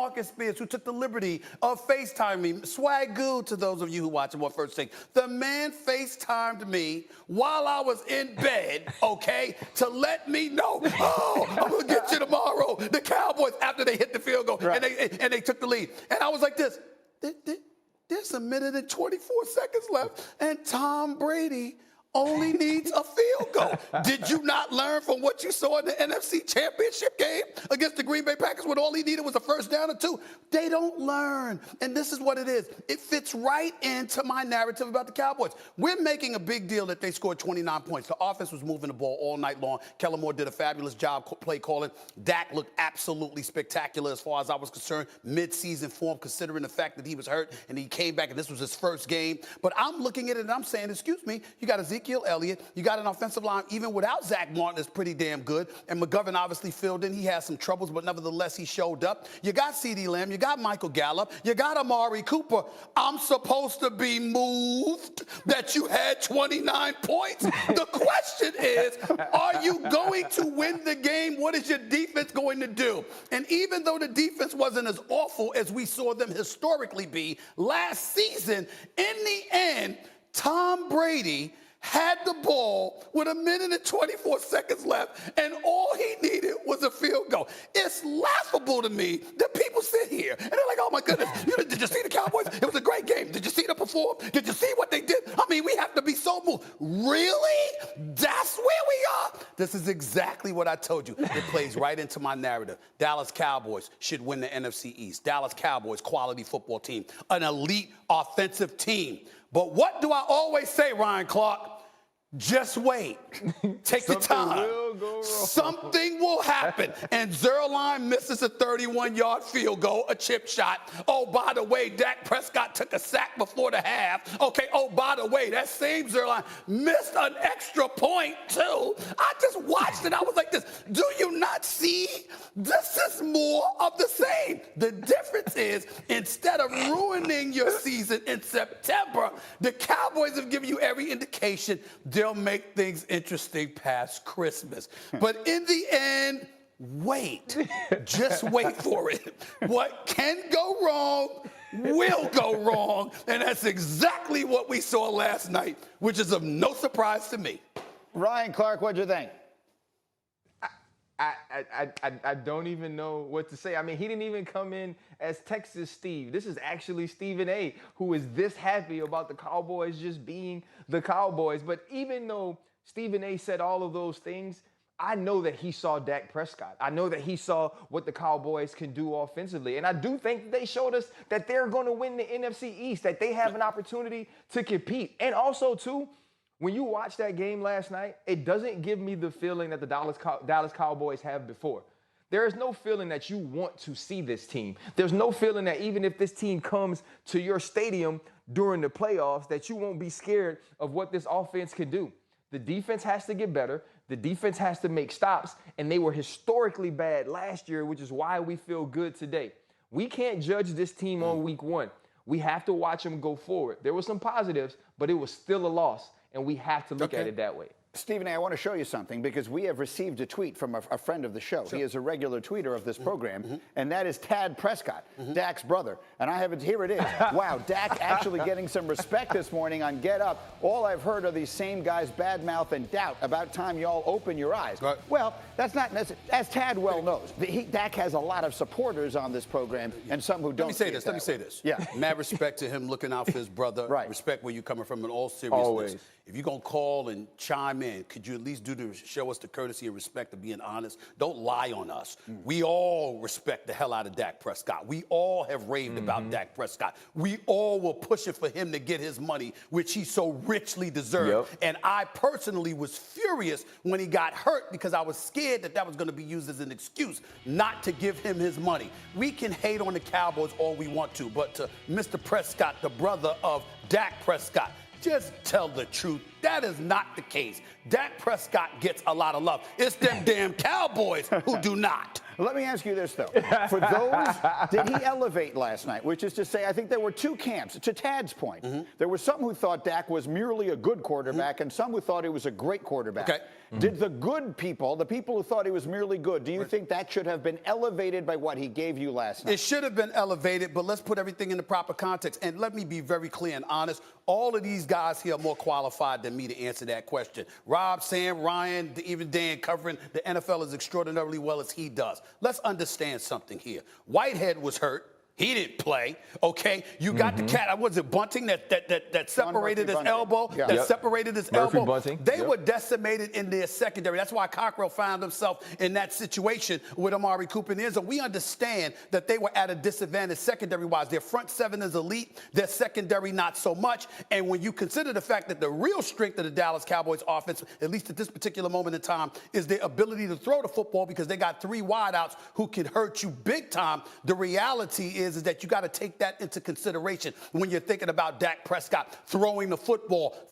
Marcus Spears, who took the liberty of FaceTiming me. Swagoo to those of you who watch him on First Take. The man FaceTimed me while I was in bed, okay, to let me know, oh, I'm going to get you tomorrow. The Cowboys, after they hit the field goal, right. and they took the lead. And I was like this, there's a minute and 24 seconds left, and Tom Brady only needs a field goal. Did you not learn from what you saw in the NFC Championship game against the Green Bay Packers when all he needed was a first down or two? They don't learn. And this is what it is. It fits right into my narrative about the Cowboys. We're making a big deal that they scored 29 points. The offense was moving the ball all night long. Kellerman did a fabulous job play calling. Dak looked absolutely spectacular as far as I was concerned. Mid-season form, considering the fact that he was hurt and he came back and this was his first game. But I'm looking at it and I'm saying, excuse me, you got Ezekiel Elliott, you got an offensive line, even without Zach Martin, is pretty damn good. And McGovern obviously filled in. He has some troubles, but nevertheless, he showed up. You got CeeDee Lamb, you got Michael Gallup, you got Amari Cooper. I'm supposed to be moved that you had 29 points? The question is, are you going to win the game? What is your defense going to do? And even though the defense wasn't as awful as we saw them historically be last season, in the end, Tom Brady had the ball with a minute and 24 seconds left, and all he needed was a field goal. It's laughable to me that people sit here and they're like, oh my goodness, did you see the Cowboys? It was a great game. Did you see them perform? Did you see what they did? I mean, we have to be so moved. Really? That's where we are? This is exactly what I told you. It plays right into my narrative. Dallas Cowboys should win the NFC East. Dallas Cowboys, quality football team, an elite offensive team. But what do I always say, Ryan Clark? Just wait. Take your time. Something will happen. And Zerline misses a 31-yard field goal, a chip shot. Oh, by the way, Dak Prescott took a sack before the half. Okay, oh, by the way, that same Zerline missed an extra point, too. I just watched it. I was like this. Do you not see? This is more of the same. The difference is, instead of ruining your season in September, the Cowboys have given you every indication they'll make things interesting past Christmas. But in the end, wait. Just wait for it. What can go wrong will go wrong. And that's exactly what we saw last night, which is of no surprise to me. Ryan Clark, what'd you think? I don't even know what to say. I mean, he didn't even come in as Texas Steve. This is actually Stephen A., who is this happy about the Cowboys just being the Cowboys. But even though Stephen A. said all of those things, I know that he saw Dak Prescott. I know that he saw what the Cowboys can do offensively. And I do think that they showed us that they're going to win the NFC East, that they have an opportunity to compete. And also, too, when you watch that game last night, it doesn't give me the feeling that the Dallas Cowboys have before. There is no feeling that you want to see this team. There's no feeling that even if this team comes to your stadium during the playoffs, that you won't be scared of what this offense can do. The defense has to get better. The defense has to make stops, and they were historically bad last year, which is why we feel good today. We can't judge this team on week one. We have to watch them go forward. There were some positives, but it was still a loss. And we have to look at it that way. Stephen A., I want to show you something because we have received a tweet from a friend of the show. Sure. He is a regular tweeter of this program, and that is Tad Prescott, Dak's brother. And I have it, here it is. Wow, Dak actually getting some respect this morning on Get Up. All I've heard are these same guys badmouth and doubt. About time y'all open your eyes. Right. Well, that's not necessary. As Tad well knows, Dak has a lot of supporters on this program and some who don't. Let me say this. Yeah. Mad respect to him looking out for his brother. Right. Respect where you're coming from in all seriousness. Always. If you're going to call and chime in, could you at least show us the courtesy and respect of being honest? Don't lie on us. We all respect the hell out of Dak Prescott. We all have raved about Dak Prescott. We all were pushing for him to get his money, which he so richly deserved. And I personally was furious when he got hurt because I was scared that was going to be used as an excuse not to give him his money. We can hate on the Cowboys all we want to, but to Mr. Prescott, the brother of Dak Prescott, just tell the truth That is not the case. Dak Prescott gets a lot of love. It's them damn Cowboys who do not. Let me ask you this, though. For those, did he elevate last night? Which is to say, I think there were two camps. To Tad's point, there were some who thought Dak was merely a good quarterback and some who thought he was a great quarterback. Okay. Did the good people, the people who thought he was merely good, do you think that should have been elevated by what he gave you last night? It should have been elevated, but let's put everything in the proper context. And let me be very clear and honest. All of these guys here are more qualified than me to answer that question. Rob, Sam, Ryan, even Dan covering the NFL as extraordinarily well as he does. Let's understand something here. Whitehead was hurt. He didn't play, okay? You got the cat, was it Bunting that separated his elbow? Yeah. That separated his Murphy elbow? Bunting. They were decimated in their secondary. That's why Cockrell found himself in that situation with Amari Cooper and Izzo. We understand that they were at a disadvantage secondary-wise. Their front seven is elite. Their secondary not so much. And when you consider the fact that the real strength of the Dallas Cowboys offense, at least at this particular moment in time, is their ability to throw the football because they got three wideouts who can hurt you big time, the reality is that you got to take that into consideration when you're thinking about Dak Prescott throwing the football